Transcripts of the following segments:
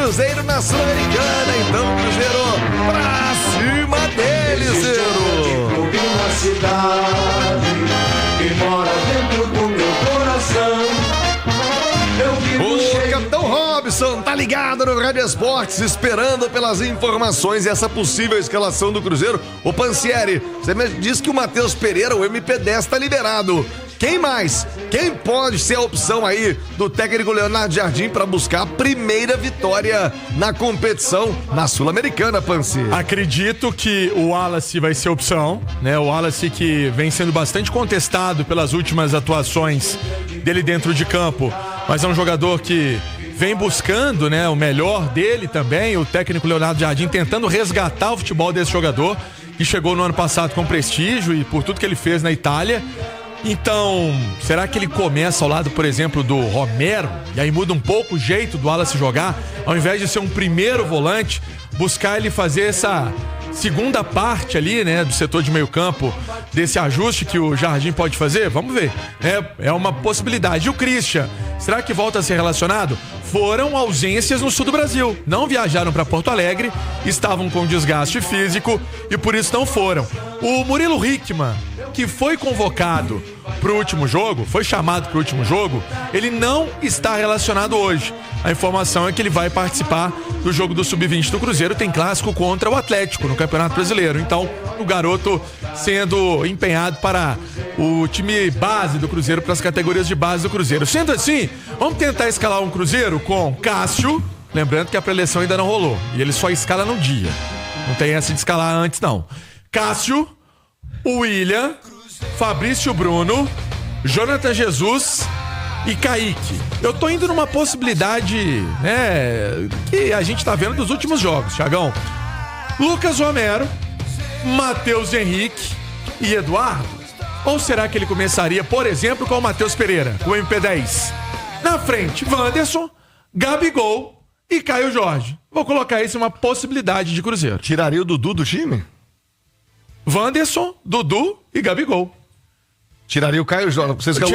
Cruzeiro na Sul-Americana. Então, Cruzeiro, pra cima deles, Zero. Na cidade que mora dentro do meu coração. O Capitão Robson tá ligado no Rádio Esportes, esperando pelas informações e essa possível escalação do Cruzeiro. Ô Pansieri, você me disse que o Matheus Pereira, o MP10, tá liberado. Quem mais? Quem pode ser a opção aí do técnico Leonardo Jardim para buscar a primeira vitória na competição na Sul-Americana, Pansi? Acredito que o Wallace vai ser opção, né? O Wallace que vem sendo bastante contestado pelas últimas atuações dele dentro de campo, mas é um jogador que vem buscando, né, o melhor dele também. O técnico Leonardo Jardim tentando resgatar o futebol desse jogador que chegou no ano passado com prestígio e por tudo que ele fez na Itália. Então, será que ele começa ao lado, por exemplo, do Romero, e aí muda um pouco o jeito do Wallace jogar, ao invés de ser um primeiro volante, buscar ele fazer essa segunda parte ali, né, do setor de meio campo, desse ajuste que o Jardim pode fazer? Vamos ver. É uma possibilidade. E o Christian, será que volta a ser relacionado? Foram ausências no sul do Brasil. Não viajaram para Porto Alegre, estavam com desgaste físico e por isso não foram. O Murilo Hickman, que foi convocado pro último jogo, foi chamado pro último jogo, ele não está relacionado hoje. A informação é que ele vai participar do jogo do Sub-20 do Cruzeiro. Tem clássico contra o Atlético no Campeonato Brasileiro. Então, o garoto sendo empenhado para o time base do Cruzeiro, para as categorias de base do Cruzeiro. Sendo assim, vamos tentar escalar um Cruzeiro com Cássio, lembrando que a preleção ainda não rolou, e ele só escala no dia. Não tem essa de escalar antes, não. Cássio, o William, Fabrício Bruno, Jonathan Jesus e Kaique. Eu tô indo numa possibilidade, né, que a gente tá vendo dos últimos jogos, Thiagão. Lucas Romero, Matheus Henrique e Eduardo. Ou será que ele começaria, por exemplo, com o Matheus Pereira, com o MP10? Na frente, Wanderson, Gabigol e Caio Jorge. Vou colocar isso uma possibilidade de Cruzeiro. Tiraria o Dudu do time? Wanderson, Dudu e Gabigol. Tiraria o Caio Jorge. Vocês Eu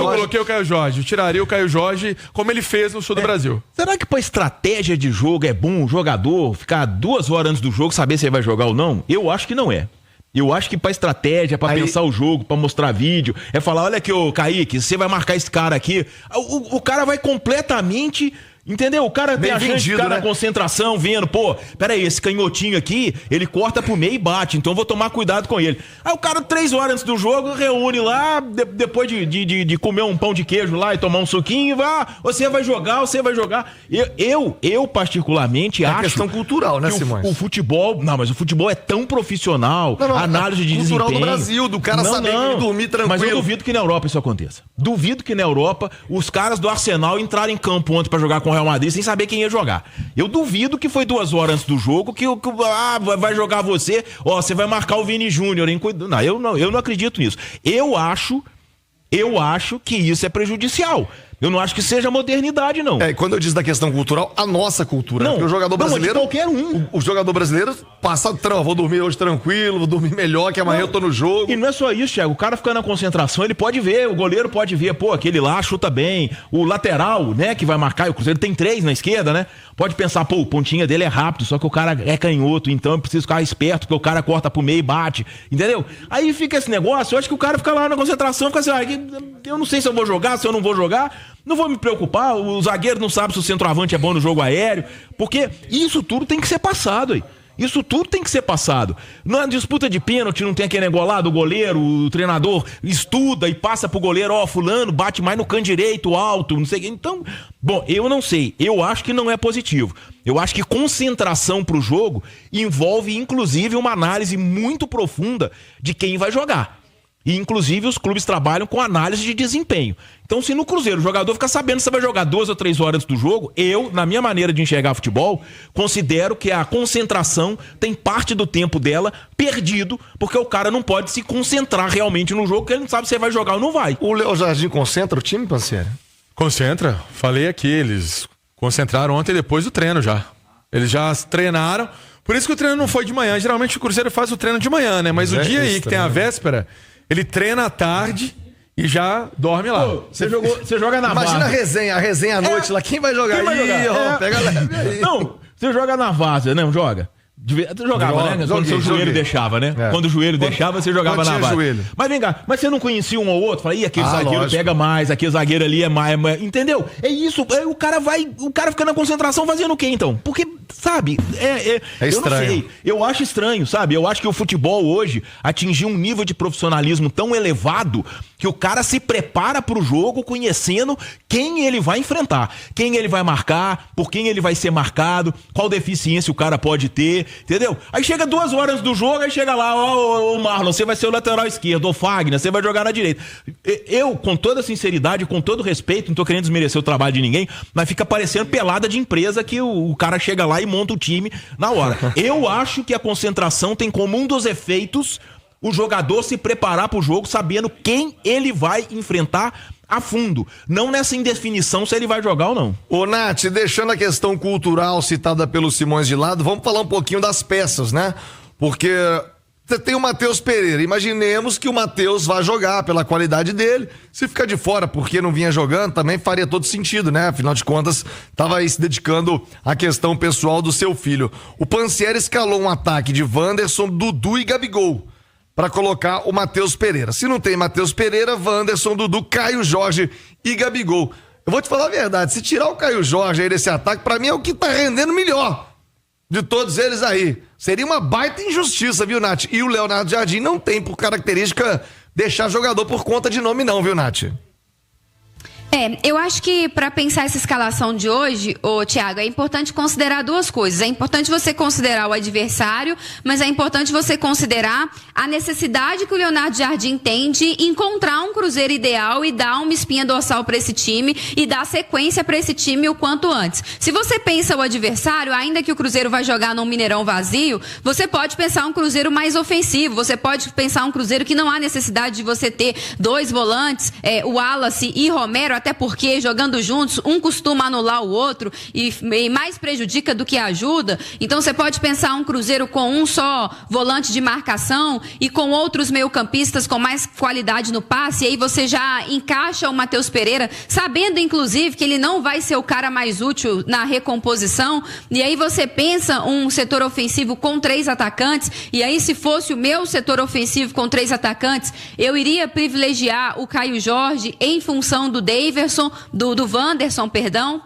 coloquei o Caio Jorge. Eu tiraria o Caio Jorge como ele fez no sul do Brasil. Será que pra estratégia de jogo é bom um jogador ficar 2 horas antes do jogo saber se ele vai jogar ou não? Eu acho que não é. Eu acho que pra estratégia, pra pensar o jogo, pra mostrar vídeo, é falar, olha aqui, ô Kaique, você vai marcar esse cara aqui. O cara vai completamente... Entendeu? O cara tem a chance de ficar na concentração, vendo, pô, peraí, esse canhotinho aqui, ele corta pro meio e bate, então eu vou tomar cuidado com ele. Aí o cara, 3 horas antes do jogo, reúne lá, depois de comer um pão de queijo lá e tomar um suquinho, você vai jogar. Eu particularmente acho... É questão cultural, né, Simões? O futebol, não, mas o futebol é tão profissional, análise de desempenho... Cultural do Brasil, do cara saber dormir tranquilo. Mas eu duvido que na Europa isso aconteça. Duvido que na Europa os caras do Arsenal entrarem em campo ontem pra jogar com o Real Madrid sem saber quem ia jogar. Eu duvido que foi 2 horas antes do jogo que vai jogar você, você vai marcar o Vini Júnior. Não, eu não acredito nisso. Eu acho que isso é prejudicial. Eu não acho que seja modernidade, não. Quando eu disse da questão cultural, a nossa cultura. Não, porque o jogador brasileiro... Não, qualquer um. O jogador brasileiro passa... Vou dormir hoje tranquilo, vou dormir melhor, que amanhã eu tô no jogo. E não é só isso, Thiago. O cara fica na concentração, ele pode ver, o goleiro pode ver, pô, aquele lá chuta bem. O lateral, né, que vai marcar, e o Cruzeiro tem 3 na esquerda, né? Pode pensar, pô, o pontinha dele é rápido, só que o cara é canhoto, então eu preciso ficar esperto, porque o cara corta pro meio e bate, entendeu? Aí fica esse negócio, eu acho que o cara fica lá na concentração, fica assim, eu não sei se eu vou jogar, se eu não vou jogar, não vou me preocupar, o zagueiro não sabe se o centroavante é bom no jogo aéreo, porque isso tudo tem que ser passado aí. Isso tudo tem que ser passado. Na disputa de pênalti não tem aquele negócio lá do goleiro, o treinador estuda e passa pro goleiro, fulano bate mais no canto direito, alto, não sei o que. Então, bom, eu não sei. Eu acho que não é positivo. Eu acho que concentração pro jogo envolve, inclusive, uma análise muito profunda de quem vai jogar. E, inclusive, os clubes trabalham com análise de desempenho. Então, se no Cruzeiro o jogador fica sabendo se vai jogar 2 ou 3 horas antes do jogo, eu, na minha maneira de enxergar futebol, considero que a concentração tem parte do tempo dela perdido, porque o cara não pode se concentrar realmente no jogo, porque ele não sabe se vai jogar ou não vai. O Léo Jardim concentra o time, Pansieri? Concentra. Falei aqui, eles concentraram ontem depois do treino já. Eles já treinaram. Por isso que o treino não foi de manhã. Geralmente o Cruzeiro faz o treino de manhã, né? Mas o dia aí que tem a véspera... Ele treina à tarde e já dorme lá. Pô, você joga na Imagina várzea. a resenha à noite lá. Quem vai jogar? Quem vai jogar? Ih, ó, pega leve aí. Não, você joga na várzea, não joga? Tu jogava, né? Quando seu joelho deixava, né? É. Quando o joelho deixava, você jogava na várzea. Joelho. Mas vem cá, mas você não conhecia um ou outro? Fala, ih, aquele zagueiro lógico. pega mais, aquele zagueiro ali é mais. Entendeu? É isso. O cara fica na concentração fazendo o quê, então? Porque, sabe, É estranho. Eu não sei. Eu acho estranho, sabe? Eu acho que o futebol hoje atingiu um nível de profissionalismo tão elevado que o cara se prepara pro jogo conhecendo quem ele vai enfrentar, quem ele vai marcar, por quem ele vai ser marcado, qual deficiência o cara pode ter, entendeu? Aí chega 2 horas do jogo, aí chega lá, ó, Marlon, você vai ser o lateral esquerdo, o Fagner, você vai jogar na direita. Eu, com toda sinceridade, com todo respeito, não tô querendo desmerecer o trabalho de ninguém, mas fica parecendo pelada de empresa que o cara chega lá e monta o time na hora. Eu acho que a concentração tem como um dos efeitos o jogador se preparar pro jogo sabendo quem ele vai enfrentar a fundo, não nessa indefinição se ele vai jogar ou não. Ô, Nath, deixando a questão cultural citada pelo Simões de lado, vamos falar um pouquinho das peças, né? Porque você tem o Matheus Pereira, imaginemos que o Matheus vai jogar pela qualidade dele, se ficar de fora porque não vinha jogando, também faria todo sentido, né? Afinal de contas, estava aí se dedicando à questão pessoal do seu filho. O Pansieri escalou um ataque de Wanderson, Dudu e Gabigol para colocar o Matheus Pereira. Se não tem Matheus Pereira, Wanderson, Dudu, Caio Jorge e Gabigol. Eu vou te falar a verdade, se tirar o Caio Jorge aí desse ataque, pra mim é o que tá rendendo melhor de todos eles aí. Seria uma baita injustiça, viu, Nath? E o Leonardo Jardim não tem por característica deixar jogador por conta de nome não, viu, Nath? Eu acho que para pensar essa escalação de hoje, Thiago, é importante considerar 2 coisas. É importante você considerar o adversário, mas é importante você considerar a necessidade que o Leonardo Jardim tem de encontrar um Cruzeiro ideal e dar uma espinha dorsal para esse time e dar sequência para esse time o quanto antes. Se você pensa o adversário, ainda que o Cruzeiro vai jogar num Mineirão vazio, você pode pensar um Cruzeiro mais ofensivo, você pode pensar um Cruzeiro que não há necessidade de você ter 2 volantes, o Wallace e Romero, até porque jogando juntos, um costuma anular o outro e mais prejudica do que ajuda. Então você pode pensar um Cruzeiro com um só volante de marcação e com outros meio-campistas com mais qualidade no passe, e aí você já encaixa o Matheus Pereira, sabendo inclusive que ele não vai ser o cara mais útil na recomposição, e aí você pensa um setor ofensivo com 3 atacantes, e aí se fosse o meu setor ofensivo com 3 atacantes, eu iria privilegiar o Caio Jorge em função do do Wanderson, perdão.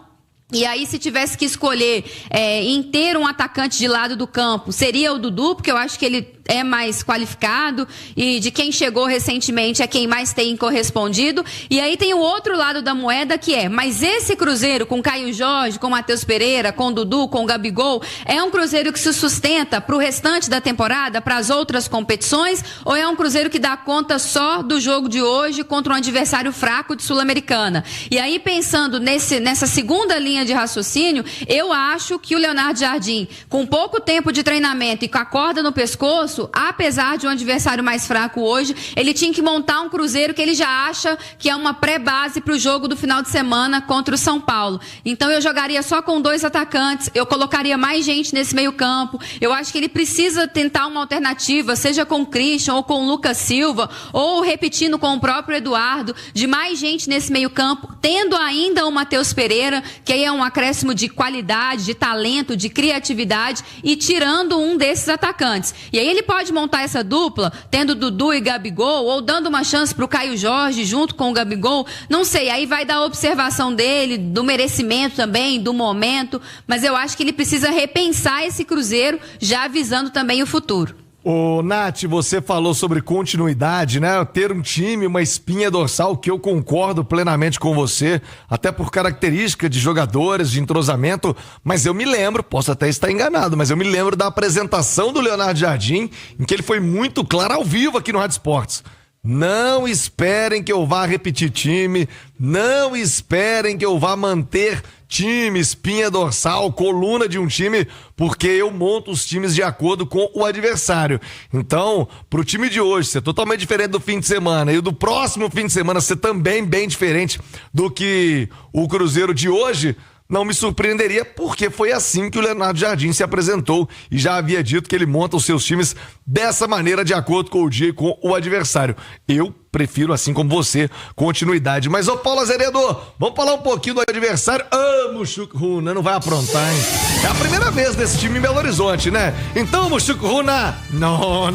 E aí, se tivesse que escolher em ter um atacante de lado do campo, seria o Dudu, porque eu acho que ele é mais qualificado e de quem chegou recentemente é quem mais tem correspondido. E aí tem o outro lado da moeda que mas esse Cruzeiro com Caio Jorge, com Matheus Pereira, com Dudu, com Gabigol, é um Cruzeiro que se sustenta pro restante da temporada, para as outras competições, ou é um Cruzeiro que dá conta só do jogo de hoje contra um adversário fraco de Sul-Americana? E aí, pensando nessa segunda linha de raciocínio, eu acho que o Leonardo Jardim, com pouco tempo de treinamento e com a corda no pescoço, apesar de um adversário mais fraco hoje, ele tinha que montar um Cruzeiro que ele já acha que é uma pré-base para o jogo do final de semana contra o São Paulo. Então eu jogaria só com 2 atacantes, eu colocaria mais gente nesse meio campo, eu acho que ele precisa tentar uma alternativa, seja com o Christian ou com o Lucas Silva, ou repetindo com o próprio Eduardo, de mais gente nesse meio campo, tendo ainda o Matheus Pereira, que aí é um acréscimo de qualidade, de talento, de criatividade, e tirando um desses atacantes. E aí ele pode montar essa dupla, tendo Dudu e Gabigol, ou dando uma chance pro Caio Jorge junto com o Gabigol, não sei, aí vai da observação dele, do merecimento também, do momento, mas eu acho que ele precisa repensar esse Cruzeiro, já visando também o futuro. Ô, Nath, você falou sobre continuidade, né? Ter um time, uma espinha dorsal, que eu concordo plenamente com você, até por característica de jogadores, de entrosamento, mas eu me lembro, posso até estar enganado, mas eu me lembro da apresentação do Leonardo Jardim, em que ele foi muito claro ao vivo aqui no Rádio Esportes. Não esperem que eu vá repetir time, não esperem que eu vá manter time, espinha dorsal, coluna de um time, porque eu monto os times de acordo com o adversário. Então, pro time de hoje ser totalmente diferente do fim de semana e do próximo fim de semana ser também bem diferente do que o Cruzeiro de hoje, Não me surpreenderia, porque foi assim que o Leonardo Jardim se apresentou e já havia dito que ele monta os seus times dessa maneira, de acordo com o dia e com o adversário. Eu prefiro, assim como você, continuidade. Mas, ô Paulo Azeredo, vamos falar um pouquinho do adversário. Muxuco Runa, não vai aprontar, hein? É a primeira vez desse time em Belo Horizonte, né? Então, Muxuco Runa, não,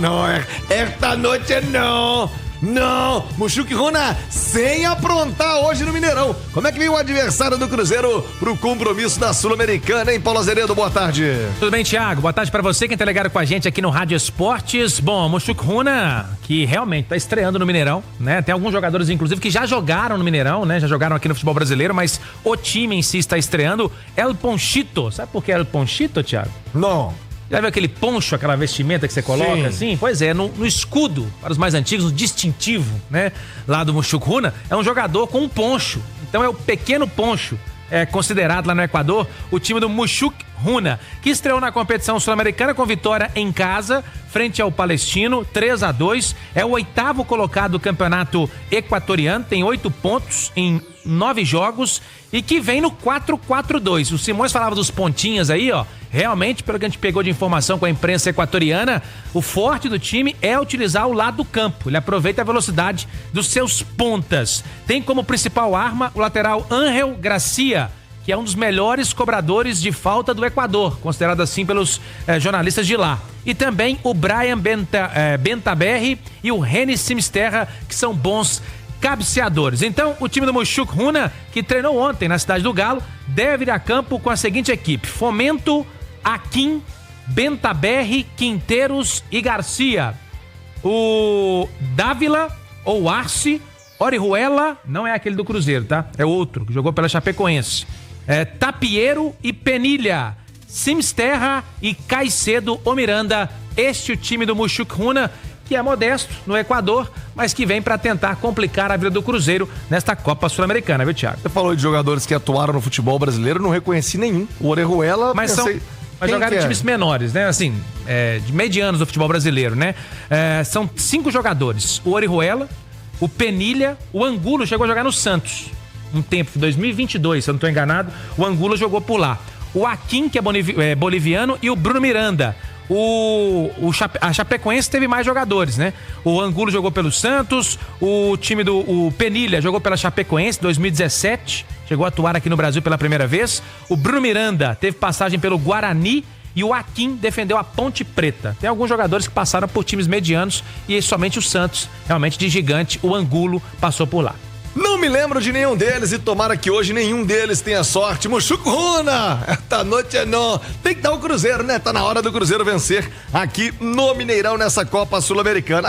esta noite não. Não, Muxuco Runa sem aprontar hoje no Mineirão. Como é que vem o adversário do Cruzeiro pro compromisso da Sul-Americana, hein, Paulo Azeredo? Boa tarde. Tudo bem, Thiago? Boa tarde pra você, quem tá ligado com a gente aqui no Rádio Esportes. Bom, Muxuco Runa, que realmente tá estreando no Mineirão, né? Tem alguns jogadores, inclusive, que já jogaram no Mineirão, né? Já jogaram aqui no futebol brasileiro, mas o time em si está estreando. El Ponchito. Sabe por que El Ponchito, Thiago? Não. Já viu aquele poncho, aquela vestimenta que você coloca? Sim. Assim? Pois é, no escudo, para os mais antigos, no distintivo, né? Lá do Muxuco Runa, é um jogador com um poncho. Então é o pequeno poncho, é considerado lá no Equador, o time do Muxuco Runa, que estreou na competição sul-americana com vitória em casa, frente ao Palestino, 3-2. É o 8º colocado do campeonato equatoriano, tem 8 pontos em 9 jogos e que vem no 4-4-2. O Simões falava dos pontinhas aí, ó. Realmente, pelo que a gente pegou de informação com a imprensa equatoriana, o forte do time é utilizar o lado do campo. Ele aproveita a velocidade dos seus pontas. Tem como principal arma o lateral Ángel Gracia, que é um dos melhores cobradores de falta do Equador, considerado assim pelos jornalistas de lá. E também o Brian Bentaberri e o Reni Simisterra, que são bons cabeceadores. Então, o time do Muxuco Runa, que treinou ontem na Cidade do Galo, deve ir a campo com a seguinte equipe: Fomento, Akin, Bentaberri, Quinteiros e Garcia. O Dávila ou Arce, Orihuela, não é aquele do Cruzeiro, tá? É outro, que jogou pela Chapecoense. Tapiero e Penilha, Simisterra e Caicedo ou Miranda. Este é o time do Muxuco Runa, que é modesto no Equador, mas que vem para tentar complicar a vida do Cruzeiro nesta Copa Sul-Americana, viu, Thiago? Você falou de jogadores que atuaram no futebol brasileiro, não reconheci nenhum. O Orejuela, mas jogaram em times menores, né? Assim, de medianos do futebol brasileiro, né? São 5 jogadores. O Orejuela, o Penilha, o Angulo chegou a jogar no Santos um tempo, 2022, se eu não estou enganado. O Angulo jogou por lá. O Akin, que é boliviano, e o Bruno Miranda. A Chapecoense teve mais jogadores, né? O Angulo jogou pelo Santos, o Penilha jogou pela Chapecoense 2017, chegou a atuar aqui no Brasil pela primeira vez. O Bruno Miranda teve passagem pelo Guarani e o Akin defendeu a Ponte Preta. Tem alguns jogadores que passaram por times medianos e somente o Santos, realmente de gigante, o Angulo passou por lá. Não me lembro de nenhum deles e tomara que hoje nenhum deles tenha sorte. Muxuco Runa, esta noite é não. Tem que dar o Cruzeiro, né? Tá na hora do Cruzeiro vencer aqui no Mineirão nessa Copa Sul-Americana.